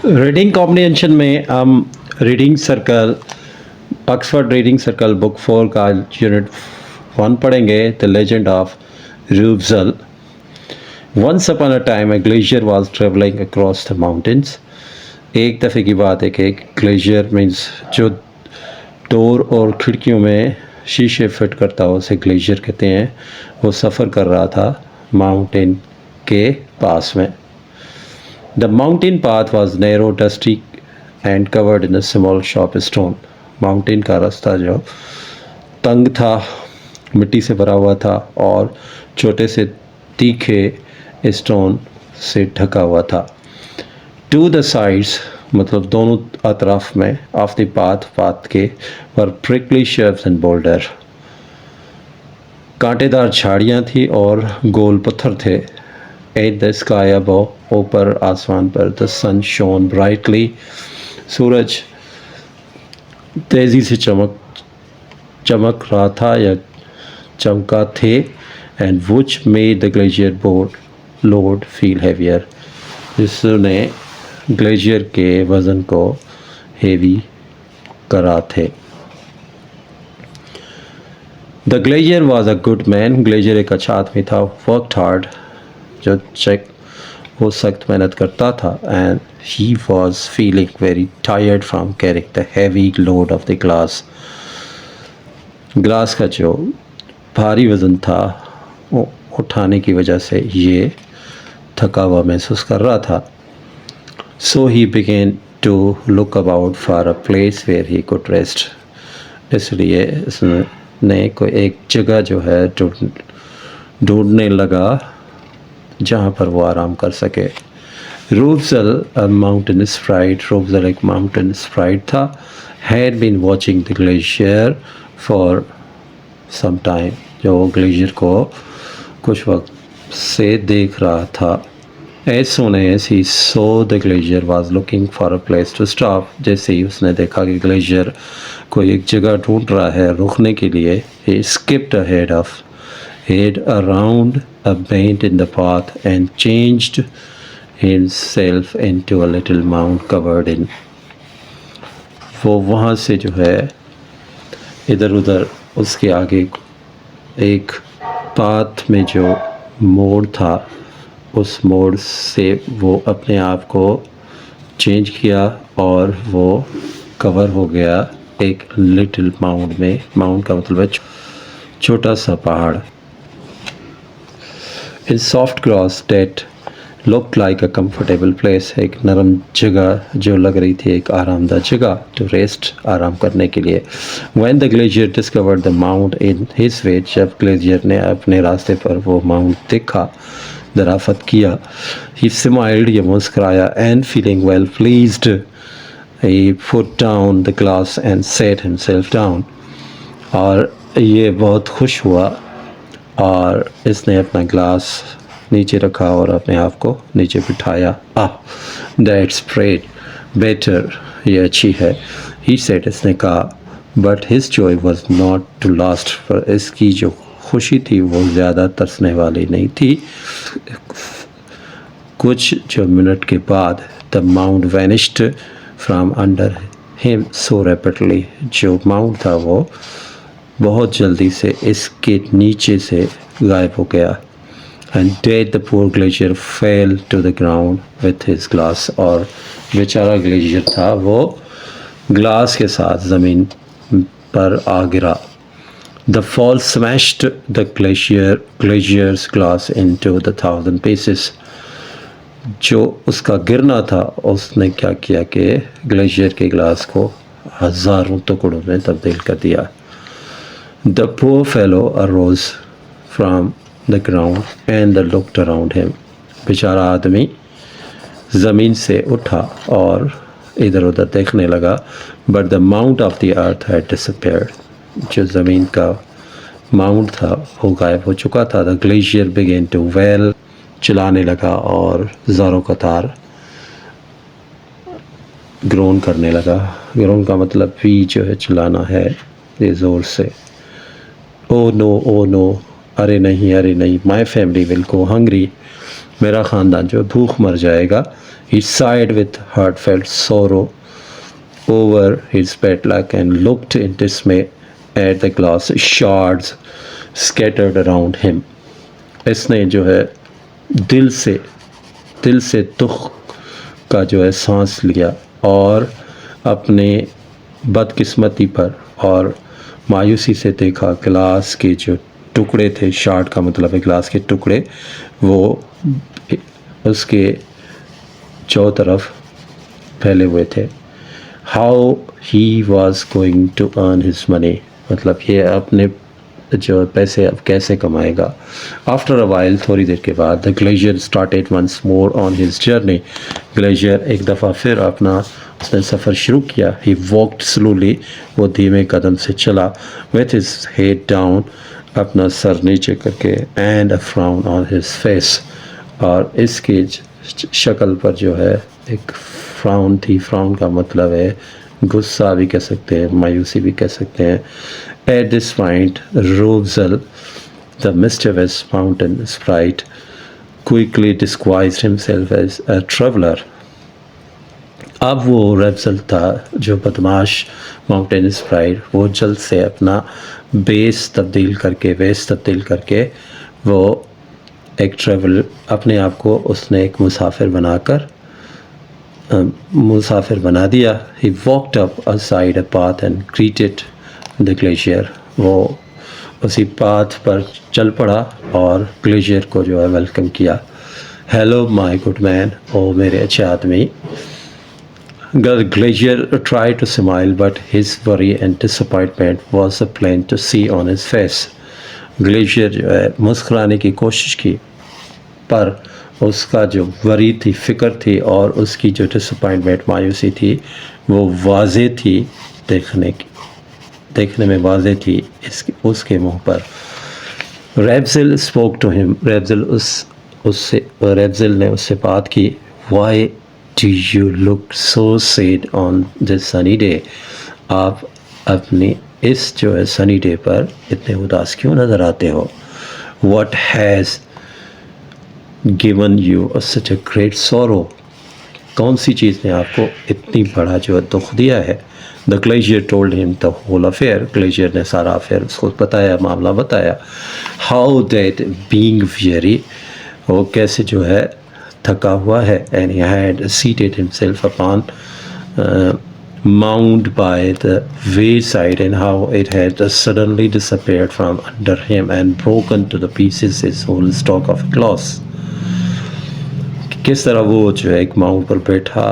Reading comprehension में हम reading circle Oxford reading circle book 4 का यूनिट 1 पढ़ेंगे। The legend of Rubjal. Once upon a time a glacier was travelling across the mountains. एक दफ़े की बात है कि एक ग्लेशियर मीन्स जो डोर और खिड़कियों में शीशे फिट करता हो उसे ग्लेशियर कहते हैं। वो सफ़र कर रहा था माउंटेन के पास में। The mountain path was narrow, dusty, and covered in a small sharp stone. Mountain का रास्ता जो तंग था, मिट्टी से भरा हुआ था और छोटे से तीखे स्टोन से ढका हुआ था। टू द साइड्स मतलब दोनों अतराफ में ऑफ द पाथ के वर प्रिकली शेव्स एंड बोल्डर। कांटेदार झाड़ियाँ थी और गोल पत्थर थे। एट द स्काई अबव ऊपर आसमान पर द सन शोन ब्राइटली। सूरज तेज़ी से चमक रहा था या चमका थे। And which made the glacier load feel heavier, जिसने ग्लेशियर के वज़न को हेवी करा थे। The glacier was a good man. Glacier एक अच्छा आदमी था। वर्कड हार्ड, जो वो सख्त मेहनत करता था। And he was feeling very tired from carrying the heavy load of the glass का जो भारी वज़न था वो उठाने की वजह से ये थका हुआ महसूस कर रहा था। So he began to look about for a place where he could rest. इसलिए इसने कोई एक जगह जो है ढूंढने लगा जहाँ पर वो आराम कर सके। रूबजल माउंटेन स्प्राइट, रूबजल एक माउंटेन स्प्राइट था। Had been watching the glacier for some time, जो ग्लेशियर को कुछ वक्त से देख रहा था। As soon as he saw the glacier was looking for a place to stop, जैसे ही उसने देखा कि ग्लेशियर कोई एक जगह ढूंढ रहा है रुकने के लिए, ही skipped head around a bend in the path and changed himself into a little mound covered in। वो वहाँ से जो है इधर उधर उसके आगे एक पाथ में जो मोड़ था उस मोड़ से वो अपने आप को चेंज किया और वो कवर हो गया एक लिटिल माउंड में। माउंड का मतलब है छोटा सा पहाड़। In soft grass that look like a comfortable place, एक नरम जगह जो लग रही थी एक आरामदाह जगह टू रेस्ट, आराम करने के लिए। When the glacier discovered the mount in his way, जब ग्लेशियर ने अपने रास्ते पर वो माउंट देखा, दराफत किया, ही स्माइल्ड, ये मुस्कराया, and feeling well pleased he put down the glass and set himself down. और ये बहुत खुश हुआ और इसने अपना ग्लास नीचे रखा और अपने आप को नीचे बिठाया। दैट्स बेटर, ये अच्छी है। ही सेड, इसने कहा। But his joy was not to last, पर इसकी जो खुशी थी वो ज़्यादा तरसने वाली नहीं थी। कुछ जो मिनट के बाद the mount vanished from under him so rapidly, जो माउंट था वो बहुत जल्दी से इसके नीचे से गायब हो गया। And dead the poor glacier fell to the ground with his glass, और बेचारा ग्लेशियर था वो ग्लास के साथ ज़मीन पर आ गिरा। The fall smashed the glaciers glass into the 1000 pieces. जो उसका गिरना था उसने क्या किया कि ग्लेशियर के ग्लास को हज़ारों टुकड़ों में तब्दील कर दिया। The poor fellow arose from the ground and looked around him। बेचारा आदमी ज़मीन से उठा और इधर उधर देखने लगा। But the mount of the earth had disappeared। जो ज़मीन का माउंट था वो गायब हो चुका था। The glacier began to wail, चिल्लाने लगा और ज़ारों कतार ग्रोन करने लगा। ग्रोन का मतलब भी जो है चिल्लाना है ये ज़ोर से। ओ नो, अरे नहीं, my family will go hungry, मेरा ख़ानदान जो भूख मर जाएगा। He sighed with heartfelt sorrow over his bad luck and looked in dismay at the glass shards scattered around him. इसने जो है दिल से दुख का जो है सांस लिया और अपने बदकिस्मती पर और मायूसी से देखा गिलास के जो टुकड़े थे, शार्ट का मतलब है गिलास के टुकड़े, वो उसके चारों तरफ फैले हुए थे. How he was going to earn his money, मतलब ये अपने जो पैसे अब कैसे कमाएगा. आफ्टर अ वाइल, थोड़ी देर के बाद, the glacier started once more on his journey. Glacier एक दफ़ा फिर अपना उसने सफ़र शुरू किया. ही वॉकड स्लोली, वो धीमे कदम से चला. विथ हिज हेड डाउन, अपना सर नीचे करके. And a frown on his face, और इसकी शक्ल पर जो है एक फ्राउन थी. फ्राउन का मतलब है गुस्सा भी कह सकते हैं, मायूसी भी कह सकते हैं. At this point, Rosal, the mischievous mountain sprite, quickly disguised himself as a traveler. अब वो रेबजल था जो बदमाश माउंटेन स्प्राइट, वो जल्द से अपना वेश तब्दील करके वो एक अपने आप को उसने एक मुसाफिर बना दिया. He walked up aside a path and greeted the glacier. वो उसी पाथ पर चल पड़ा और ग्लेशियर को जो है वेलकम किया. हेलो माय गुड मैन, ओ मेरे अच्छे आदमी. The glacier try to smile but his worry and disappointment was a plain to see on his face. Glacier जो है मुस्कुराने की कोशिश की, पर उसका जो वरी थी, फ़िक्र थी, और उसकी जो डिसअपॉइंटमेंट, मायूसी थी, वो वाज़े थी, देखने में वाज़े थी उसके मुंह पर. रेबजिल स्पोक टू हिम, रेबजिल ने उससे बात की. Why do you look so sad on this sunny day, आप अपनी इस जो है सनी डे पर इतने उदास क्यों नज़र आते हो. What has given you such a great सोरो, कौन सी चीज़ ने आपको इतनी बड़ा जो है दुख दिया है. The glacier told him the whole affair, glacier ने सारा अफेयर उसको बताया, मामला बताया. हाउ दैट बीइंग वेरी, वो कैसे जो है थका हुआ है. And he had seated himself upon mound by the wayside, and how it had suddenly disappeared from under him and broken to the pieces his whole stock of cloth. किस तरह वो जो है एक माउंट पर बैठा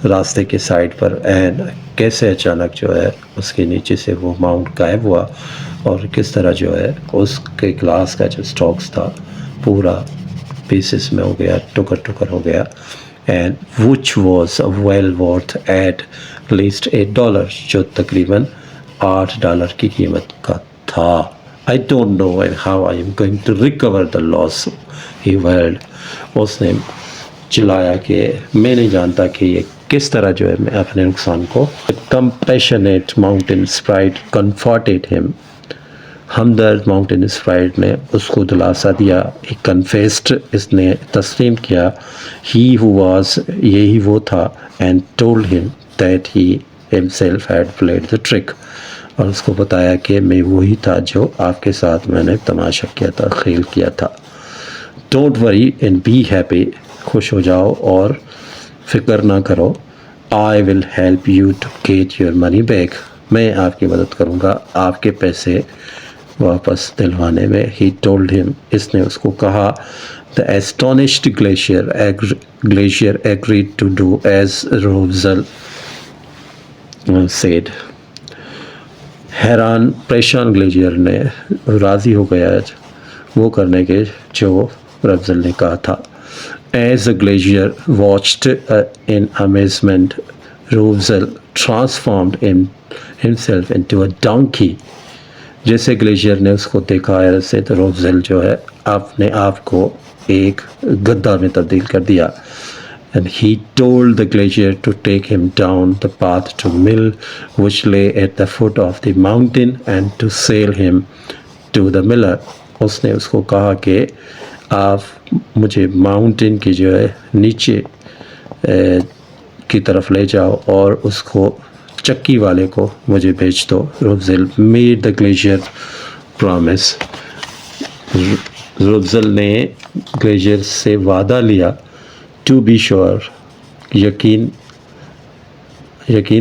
रास्ते के साइड पर, एंड कैसे अचानक जो है उसके नीचे से वो माउंट गायब हुआ, और किस तरह जो है उसके ग्लास का जो स्टॉक्स था पूरा पीसेस में हो गया, टुकर हो गया. And which was well worth at least $8, जो तकरीबन $8 की कीमत का था. I don't know and how I am going to recover the loss, he wailed. उसने चिल्लाया कि मैं नहीं जानता कि ये किस तरह जो है मैं अपने नुकसान को. Compassionate mountain sprite comforted him, हमदर्द माउंटेन स्प्राइट ने उसको दिलासा दिया. एक कन्फेस्ड, इसने तस्लीम किया. ही हु वाज, यही वो था. And told him that he himself had played the trick, और उसको बताया कि मैं वही था जो आपके साथ मैंने तमाशा किया था, खेल किया था. Don't worry and be happy, खुश हो जाओ और फिक्र ना करो. I will help you to get your money back, मैं आपकी मदद करूँगा आपके पैसे वापस दिलवाने में. ही टोल्ड हिम, इसने उसको कहा. The astonished glacier agreed to do as Raphael said. हैरान परेशान ग्लेशियर ने राज़ी हो गया वो करने के जो रबजल ने कहा था. As the glacier watched in amazement, Rosal transformed himself into a donkey. जैसे ग्लेशियर ने उसको देखा ऐसे, तो रोबजल जो है अपने आप को एक गद्दा में तब्दील कर दिया. And he told the glacier to take him down the path to mill which lay at the foot of the mountain and to sail him to the miller. उसने उसको कहा कि आप मुझे माउंटेन के जो है नीचे की तरफ ले जाओ और उसको चक्की वाले को मुझे भेज दो। रुबज़ल मेड द ग्लेशियर प्रॉमिस। रुबज़ल ने ग्लेशियर से वादा लिया, टू बी श्योर, यकीन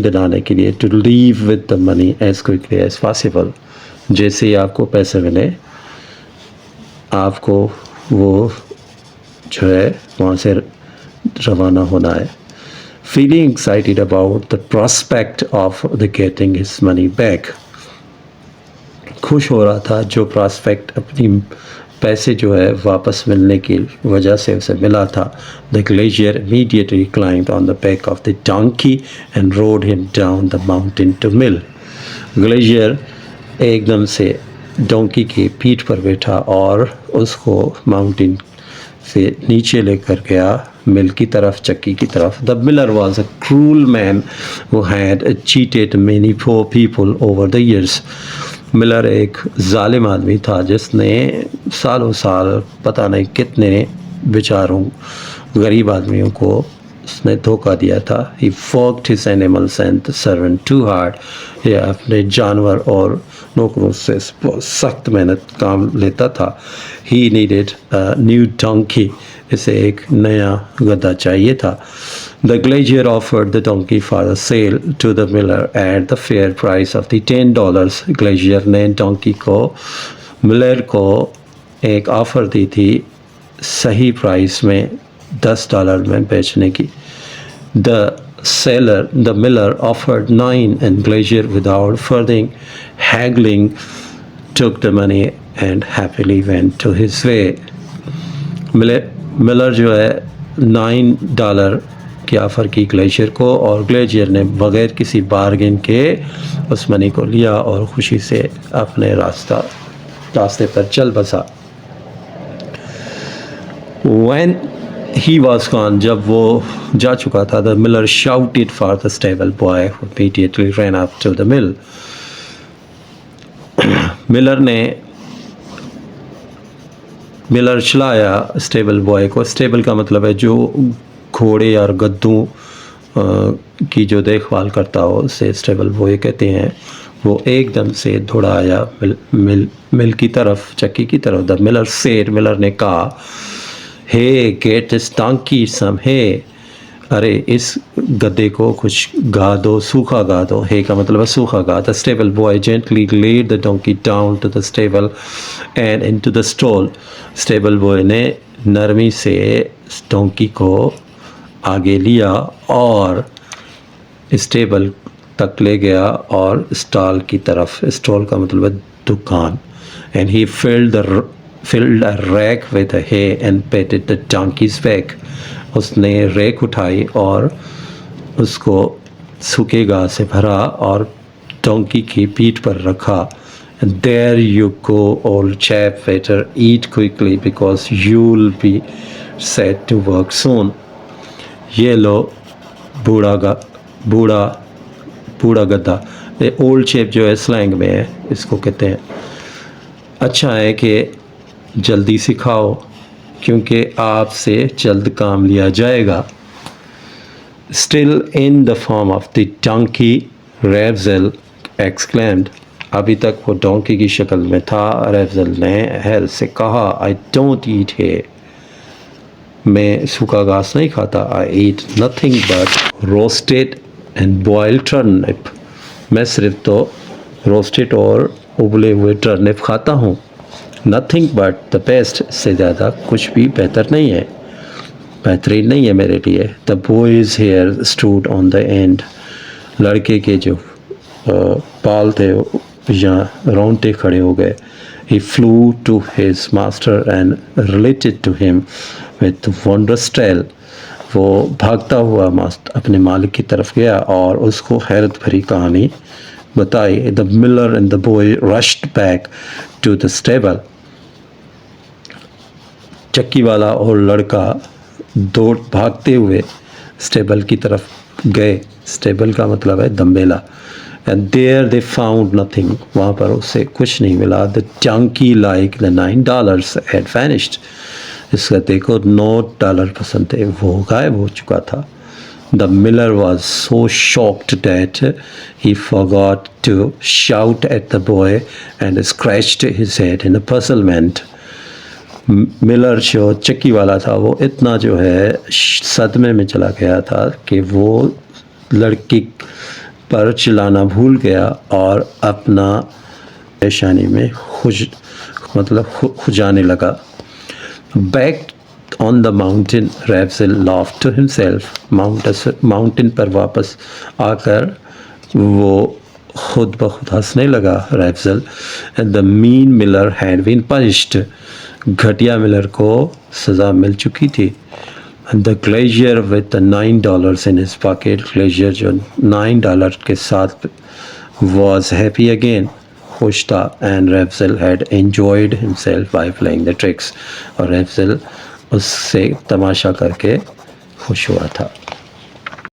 दिलाने के लिए, to leave with the money as quickly as possible. जैसे ही आपको पैसे मिले आपको वो जो है वहाँ से रवाना होना है। Feeling excited about the prospect of the getting his money back, खुश हो रहा था जो प्रॉस्पेक्ट अपनी पैसे जो है वापस मिलने की वजह से उसे मिला था। The glacier immediately climbed on the back of the donkey and rode him down the mountain to mill. Glacier एकदम से डोंकी की पीठ पर बैठा और उसको माउंटेन से नीचे लेकर गया मिल की तरफ, चक्की की तरफ। The miller was a cruel man who had cheated many poor people over the years. Miller एक जालिम आदमी था जिसने सालों साल पता नहीं कितने बेचारों गरीब आदमियों को उसने धोखा दिया था। He worked his animals and servant too hard, ये अपने जानवर और नौकरों से सख्त मेहनत काम लेता था। ही नीडेड न्यू डोंकी, इसे एक नया गधा चाहिए था। The glacier offered the donkey for the sale to the miller at the fair price of the $10। Glacier ने डोंकी को मिलर को एक ऑफ़र दी थी सही प्राइस में, $10 में बेचने की। The miller offered 9 and Glacier without further haggling took the money and happily went to his way। Miller जो है $9 की ऑफ़र की ग्लेशियर को और ग्लेशियर ने बग़ैर किसी बार्गेन के उस मनी को लिया और खुशी से अपने रास्ते पर चल बसा। When he was gone, जब वो जा चुका था, the miller shouted for the stable boy who immediately ran up to the mill। Miller चिल्लाया स्टेबल बॉय को। स्टेबल का मतलब है जो घोड़े और गद्दों की जो देखभाल करता हो उसे स्टेबल बॉय कहते हैं। वो एकदम दौड़ा दौड़ाया मिल की तरफ, चक्की की तरफ। द मिलर सेड, मिलर ने कहा, हे गेट दिस डोंकी सम हे, अरे इस गधे को कुछ गा दो, सूखा गा दो। हे का मतलब है सूखा गा। The stable boy gently led the donkey down to the stable and into the stall. Stable boy ने नरमी से डोंकी को आगे लिया और स्टेबल तक ले गया और स्टॉल की तरफ। स्टॉल का मतलब है दुकान। And he filled a rack with hay and patted the donkey's back। उसने रैक उठाई और उसको सूखे घास से भरा और डोंकी की पीठ पर रखा। And there you go, old chap, better eat quickly because you'll be set to work soon। ये लो बूढ़ा गद्दा। ये ओल्ड चैप जो है स्लैंग में है, इसको कहते हैं। अच्छा है कि जल्दी सिखाओ क्योंकि आपसे जल्द काम लिया जाएगा। Still in the form of the donkey, Rubezahl exclaimed। अभी तक वो डोंकी की शक्ल में था। रुबेज़ाल ने हैरत से कहा, I don't eat hay, मैं सूखा घास नहीं खाता। I eat nothing but roasted and boiled turnip, मैं सिर्फ तो रोस्टेड और उबले हुए टर्निप खाता हूँ। Nothing but the best, से ज़्यादा कुछ भी बेहतर नहीं है, बेहतरीन नहीं है मेरे लिए। The boy's hair stood on the end, लड़के के जो बाल थे यहाँ रोंगटे खड़े हो गए। He flew to his master and related to him with wondrous tale। वो भागता हुआ अपने मालिक की तरफ गया और उसको हैरत भरी कहानी बताई। The miller and the boy rushed back to the stable। चक्की वाला और लड़का दौड़ भागते हुए स्टेबल की तरफ गए। स्टेबल का मतलब है दम्बेला। And there they found nothing, वहाँ पर उसे कुछ नहीं मिला। The donkey like the $9 had vanished। इसका देखो $9 पसंद थे, वो गायब हो चुका था। The miller was so shocked that he forgot to shout at the boy and scratched his head in a puzzlement. Miller जो चक्की वाला था वो इतना जो है सदमे में चला गया था कि वो लड़की पर चिल्लाना भूल गया और अपना परेशानी में खुजाने लगा. Back on the mountain, Raphael laughed to himself. Mountain पर वापस आकर वो खुद ब खुद हंसने लगा Raphael. And the mean miller had been punished. घटिया मिलर को सज़ा मिल चुकी थी. The glacier with $9 in his pocket. Glacier जो $9 के साथ was happy again. खुश था. And Raphael had enjoyed himself by playing the tricks. और रैप्सल उससे तमाशा करके खुश हुआ था.